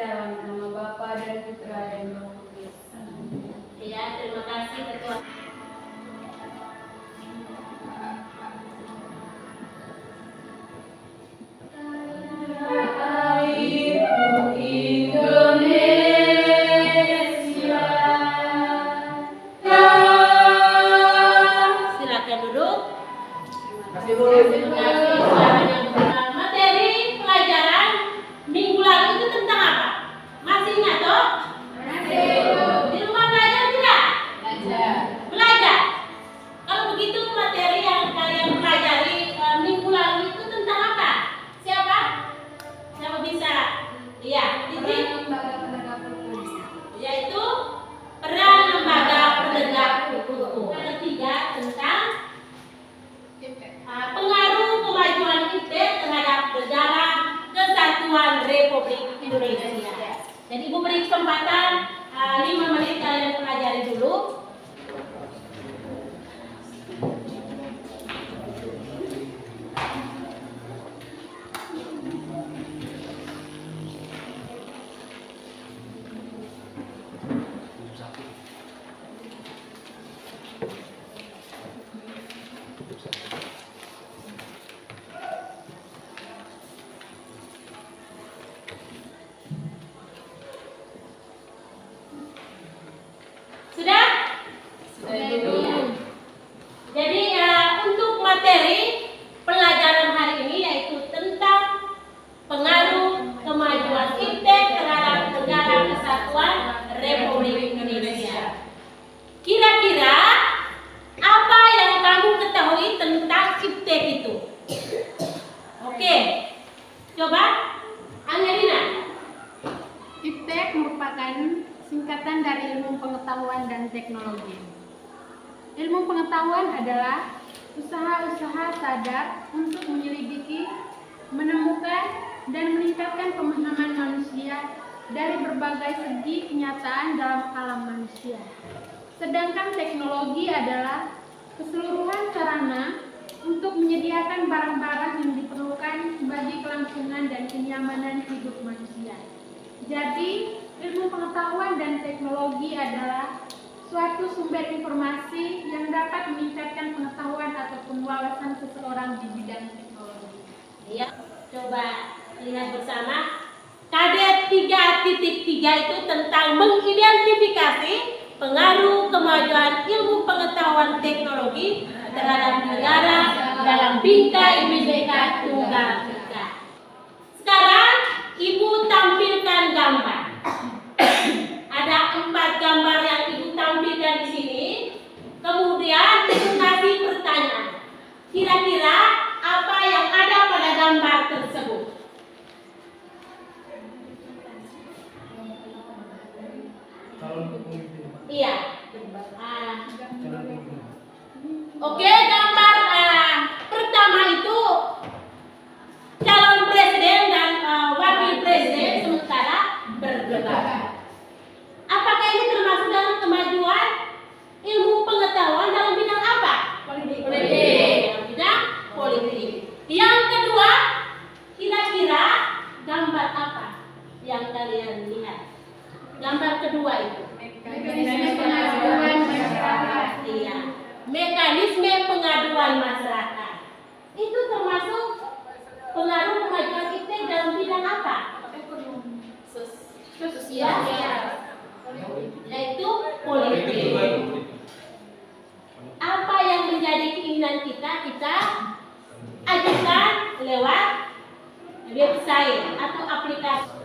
dalam nama Bapa dan Putra dan Roh Kudus. Ya, terima kasih Ketua. Silakan duduk. Materi pelajaran minggu lalu itu tentang apa? Masih ingat toh? Di rumah belajar tidak? Belajar. Kalau begitu materi yang kalian pelajari minggu lalu itu tentang apa? Siapa? Siapa bisa? Iya, titik. Yaitu peran lembaga penegak hukum. Ketiga tentang pengaruh kemajuan IPTEK terhadap negara Kesatuan Republik Indonesia. Jadi Ibu beri kesempatan 5 menit kalian pelajari dulu. Sudah? Jadi untuk materi pelajaran hari ini yaitu tentang pengaruh kemajuan IPTEK terhadap negara Kesatuan Republik Indonesia. Kira-kira apa yang kamu ketahui tentang IPTEK itu? Oke, coba Angelina. IPTEK merupakan singkatan dari ilmu pengetahuan dan teknologi. Ilmu pengetahuan adalah usaha-usaha sadar untuk menyelidiki, menemukan, dan meningkatkan pemahaman manusia dari berbagai segi kenyataan dalam alam manusia. Sedangkan teknologi adalah keseluruhan sarana untuk menyediakan barang-barang yang diperlukan bagi kelangsungan dan kenyamanan hidup manusia. Jadi, ilmu pengetahuan dan teknologi adalah suatu sumber informasi yang dapat meningkatkan pengetahuan ataupun wawasan seseorang di bidang teknologi. Ya, coba lihat bersama. Kadet 3.3 itu tentang mengidentifikasi pengaruh kemajuan ilmu pengetahuan teknologi terhadap negara dalam bingkai Bhinneka Tunggal Ika. Sekarang Ibu tampilkan gambar. Ada 4 gambar yang Ibu tampilkan di sini. Kemudian Ibu kasih pertanyaan. Kira-kira apa yang ada pada gambar tersebut? Iya. Oke, gambar pertama itu calon presiden dan wakil presiden sementara berdebat. Apakah ini termasuk dalam kemajuan ilmu pengetahuan dalam bidang apa? Politik. Dalam bidang politik. Yang kedua, kira-kira gambar apa yang kalian lihat? Gambar kedua itu. Mekanisme pengaduan masyarakat. Iya. Mekanisme pengaduan masyarakat. Itu termasuk pengaruh kemajuan IPTEK dalam bidang apa? Sosial. Yaitu politik. Apa yang menjadi keinginan kita ajukan lewat website atau aplikasi.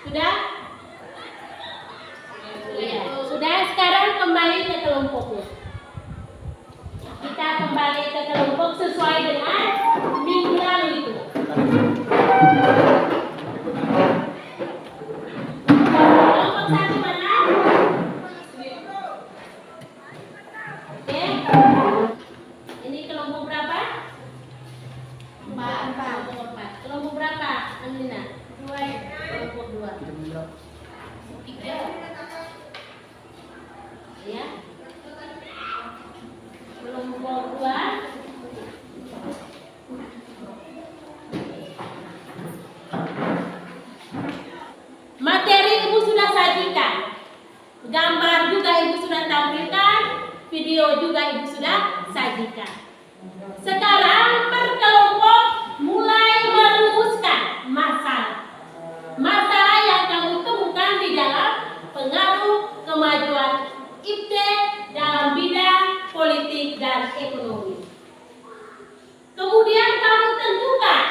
Sudah? Iya. Sudah, sekarang kembali ke kelompoknya. Kita kembali ke kelompok sesuai dengan minggu lalu itu. Kelompok satu mana? Oke. Ini kelompok berapa? 4. Kelompok berapa, Anlina? 2. Kelompok 2. 3. Ya. Kelompok 2. Materi Ibu sudah sajikan. Gambar juga Ibu sudah tampilkan, video juga Ibu sudah sajikan. Sekarang per kelompok mulai merumuskan masalah. Masalah yang kamu temukan di dalam pengaruh kemajuan IPTEK dalam bidang politik dan ekonomi. Kemudian kamu tentukan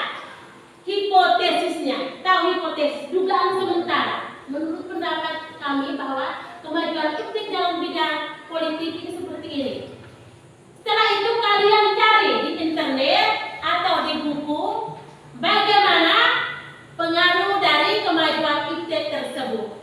hipotesisnya. Tahu hipotesis, dugaan sementara. Menurut pendapat kami bahwa kemajuan IPTEK dalam bidang politik ini seperti ini. Setelah itu kalian cari di internet atau di buku bagaimana pengaruh dari kemajuan IPTEK tersebut.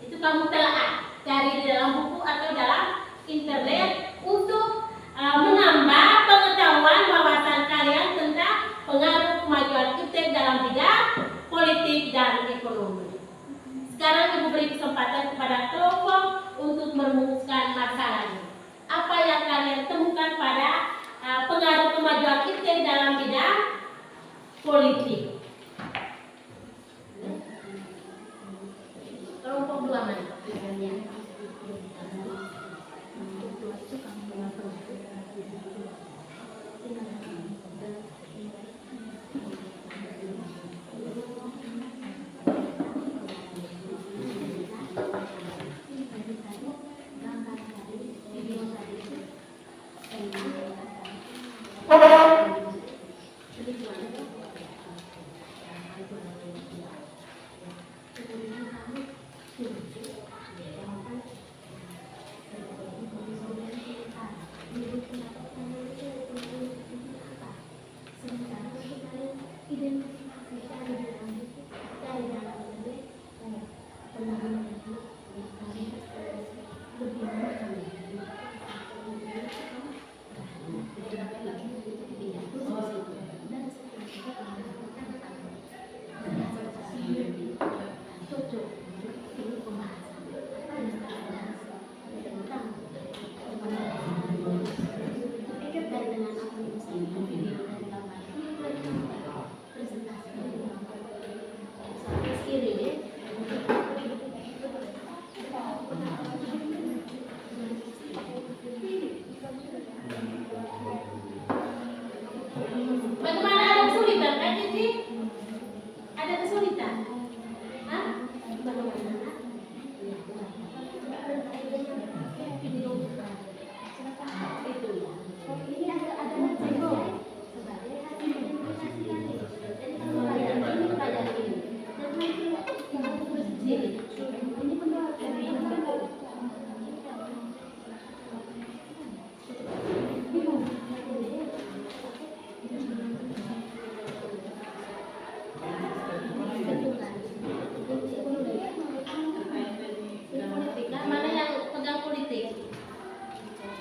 Itu kamu telah cari di dalam buku atau dalam internet untuk menambah pengetahuan wawasan kalian tentang pengaruh kemajuan IPTEK dalam bidang politik dan ekonomi. Sekarang Ibu beri kesempatan kepada kelompok untuk merumuskan masalahnya. Apa yang kalian temukan pada pengaruh kemajuan IPTEK dalam bidang politik? Kelompok 2 mana?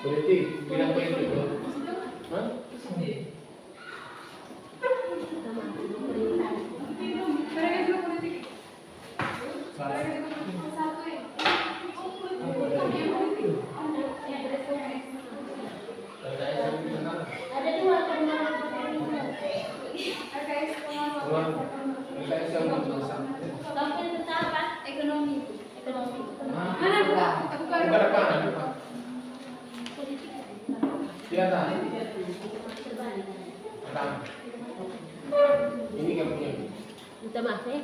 Politik, bidang politik. Hah? Di atas. Atas. Ini kan punya. Minta maaf ya.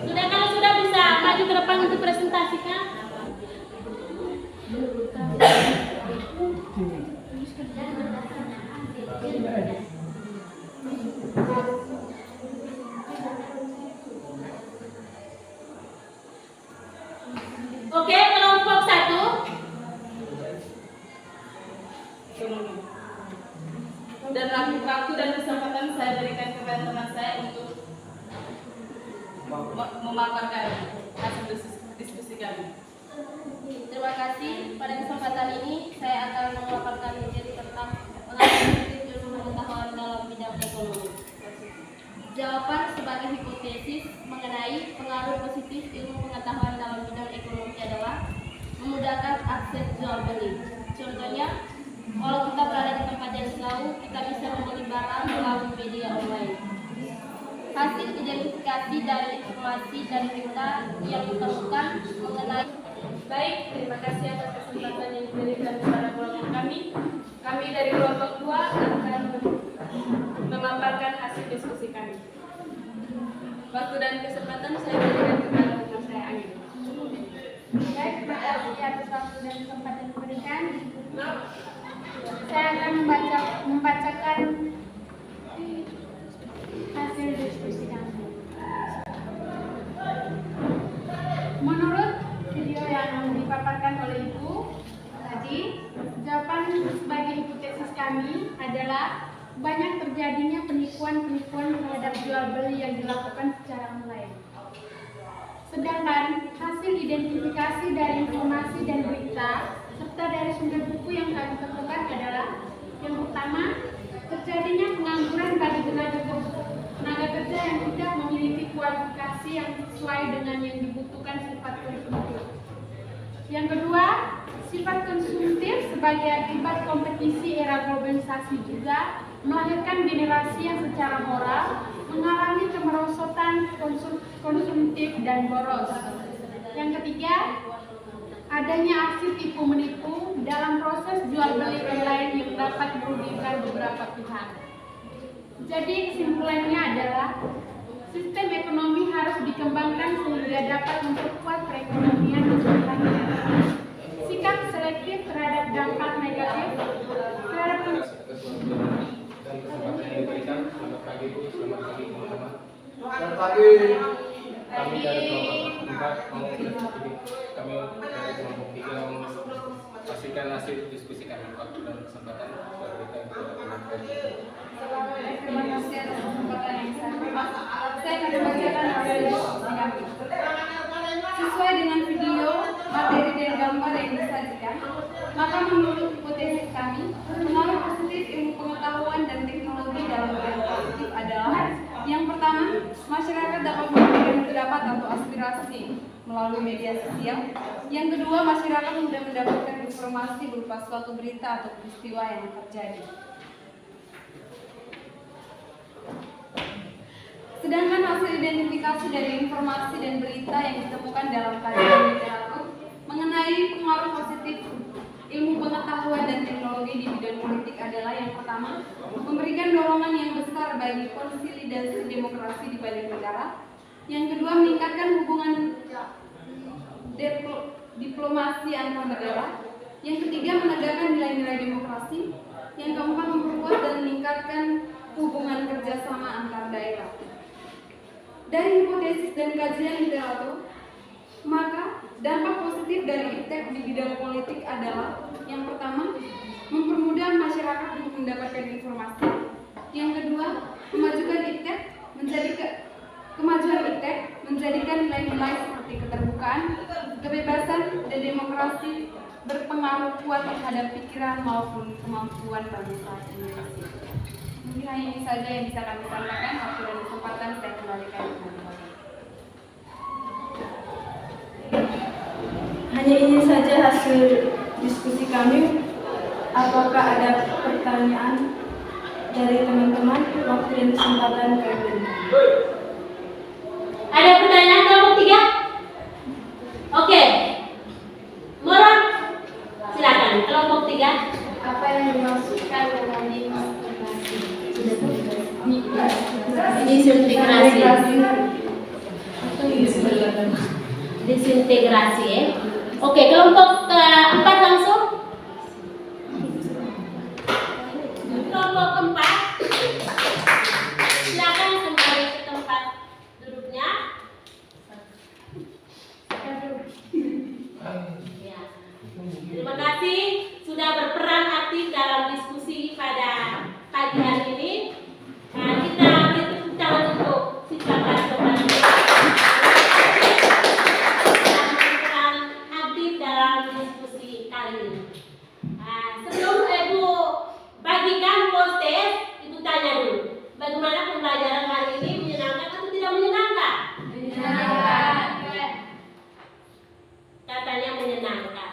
Sudah, kalau sudah bisa maju ke depan untuk presentasikan. Oke, kelompok 1. Dan waktu dan kesempatan saya berikan kepada teman saya untuk memaparkan hasil diskusi kami. Terima kasih. Pada kesempatan ini saya akan memaparkan materi tentang pengaruh positif ilmu pengetahuan dalam bidang ekonomi. Jawaban sebagai hipotesis mengenai pengaruh positif ilmu pengetahuan dalam bidang ekonomi adalah memudahkan akses jual beli. Contohnya, kalau kita berada di tempat yang jauh, kita bisa membeli barang melalui media online. Hasil identifikasi dari informasi dan berita yang ditemukan mengenai. Baik, terima kasih atas kesempatan yang diberikan kepada kelompok kami. Kami dari kelompok 2 akan memaparkan hasil diskusi kami. Waktu dan kesempatan saya berikan kepada teman saya Angin. Baik, terima kasih atas waktu dan kesempatan yang diberikan. Saya akan membacakan hasil diskusi kami. Menurut video yang dipaparkan oleh Ibu tadi, jawaban sebagai hipotesis kami adalah banyak terjadinya penipuan-penipuan terhadap jual beli yang dilakukan secara online. Sedangkan hasil identifikasi dari informasi dan berita serta dari sumber buku yang kami temukan adalah yang pertama, terjadinya pengangguran bagi tenaga kerja yang tidak memiliki kualifikasi yang sesuai dengan yang dibutuhkan sifat konsumtif. Yang kedua, sifat konsumtif sebagai akibat kompetisi era globalisasi juga melahirkan generasi yang secara moral mengalami kemerosotan konsumtif dan boros. Yang ketiga, adanya aksi tipu menipu dalam proses jual beli online yang dapat merugikan beberapa pihak. Jadi kesimpulannya adalah sistem ekonomi harus dikembangkan sehingga dapat memperkuat perekonomian masyarakat. Sikap selektif terhadap dampak negatif terhadap Dan kesempatan yang diberikan. Selamat pagi Bu, selamat pagi teman-teman. Selamat pagi. Kami dari kelompok 4 mau kami dari kelompok 3 mau pastikan hasil diskusi kami. Waktu dan kesempatan saya berikan kepada teman-teman. Terima kasih atas kesempatan yang saya akan membacakan hasil diskusi kami. Sesuai dengan video, materi dan gambar yang disajikan, maka menurut hipotesis kami, pengaruh positif ilmu pengetahuan dan teknologi dalam bidang positif adalah yang pertama, masyarakat dapat memberikan pendapat atau aspirasi melalui media sosial. Yang kedua, masyarakat mudah mendapatkan informasi berupa suatu berita atau peristiwa yang terjadi. Sedangkan hasil identifikasi dari informasi dan berita yang ditemukan dalam kajian literatur mengenai pengaruh positif ilmu pengetahuan dan teknologi di bidang politik adalah yang pertama, memberikan dorongan yang besar bagi konsolidasi demokrasi di banyak negara. Yang kedua, meningkatkan hubungan diplomasi antar negara. Yang ketiga, menegakkan nilai-nilai demokrasi. Yang keempat, memperkuat dan meningkatkan hubungan kerjasama antar daerah. Dari hipotesis dan kajian literatur, maka dampak positif dari IPTEK di bidang politik adalah yang pertama, mempermudah masyarakat untuk mendapatkan informasi. Yang kedua, kemajuan IPTEK menjadikan nilai-nilai seperti keterbukaan, kebebasan, dan demokrasi berpengaruh kuat terhadap pikiran maupun kemampuan bangsa Indonesia. Mungkin hanya ini saja yang bisa kami sampaikan. Waktu dan kesempatan saya kembalikan kepada Bapak. Hanya ini saja hasil diskusi kami. Apakah ada pertanyaan dari teman-teman? Waktu dan kesempatan kami berikan. Ada pertanyaan kelompok 3? Oke. Moron, silakan kelompok 3. Apa yang dimaksudkan dengan disintegrasi? Disintegrasi ya. Oke, kelompok keempat langsung. Kelompok keempat, silakan kembali ke tempat duduknya. Ya. Terima kasih sudah berperan aktif dalam diskusi pada pagi hari ini. Nah, kita beri tepuk tangan untuk siswa kelas keempat yang berperan aktif dalam diskusi kali ini. Nah, sebelum Ibu bagikan poster, Ibu tanya dulu, bagaimana pembelajaran hari ini, menyenangkan atau tidak menyenangkan? Menyenangkan. Katanya menyenangkan.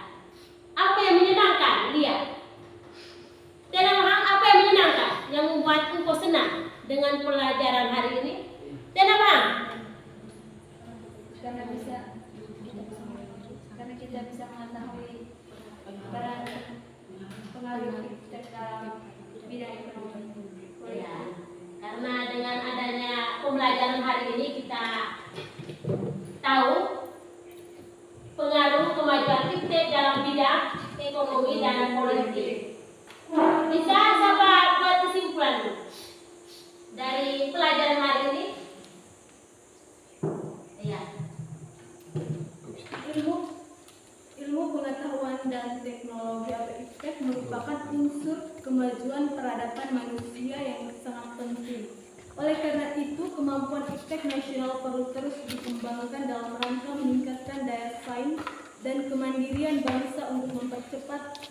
Apa yang menyenangkan? Lihat. Dalam hal apa yang menyenangkan? Yang membuat engkau senang dengan pelajaran hari ini? Dalam hal? Karena kita bisa mengetahui peran pengaruh IPTEK dalam bidang ekonomi. Ya. Karena dengan adanya pembelajaran hari ini kita tahu pengaruh kemajuan IPTEK dalam bidang ekonomi dan politik. Bisa siapa buat kesimpulan dari pelajaran hari ini? Ya. Ilmu pengetahuan dan teknologi atau IPTEK merupakan unsur kemajuan peradaban manusia yang sangat penting. Oleh karena itu, kemampuan IPTEK nasional perlu terus dikembangkan dalam rangka meningkatkan daya saing dan kemandirian bangsa untuk mempercepat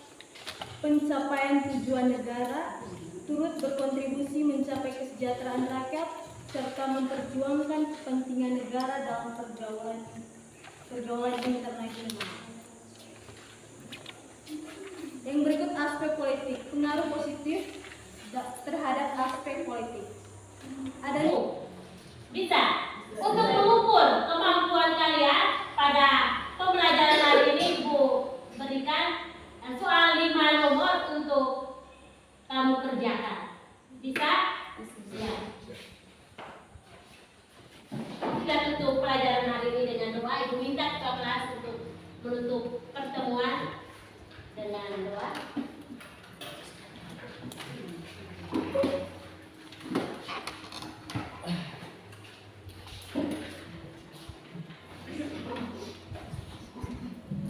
pencapaian tujuan negara, turut berkontribusi mencapai kesejahteraan rakyat, serta memperjuangkan kepentingan negara dalam pergaulan internasional. Yang berikut aspek politik, pengaruh positif terhadap aspek politik. Ada Bisa untuk mengukur kemampuan kalian pada pembelajaran hari ini, Ibu berikan soal 5 nomor untuk kamu kerjakan. Bisa? Ya. Kita tutup pelajaran hari ini dengan doa. Ibu minta ketua kelas untuk menutup pertemuan dengan doa.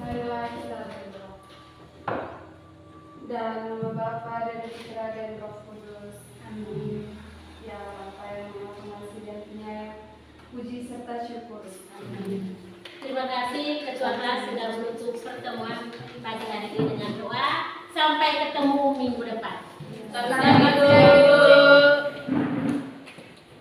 Marilah kita berdoa. Dalam nama Bapa dan Putra dan Roh Kudus. Amin. Ya Bapa yang Maha Pengasih dan Penyayang, puji serta syukur. Amin. Terima kasih ketua kelas sudah menutup pertemuan pagi hari ini dengan doa. Sampai ketemu minggu depan. Selamat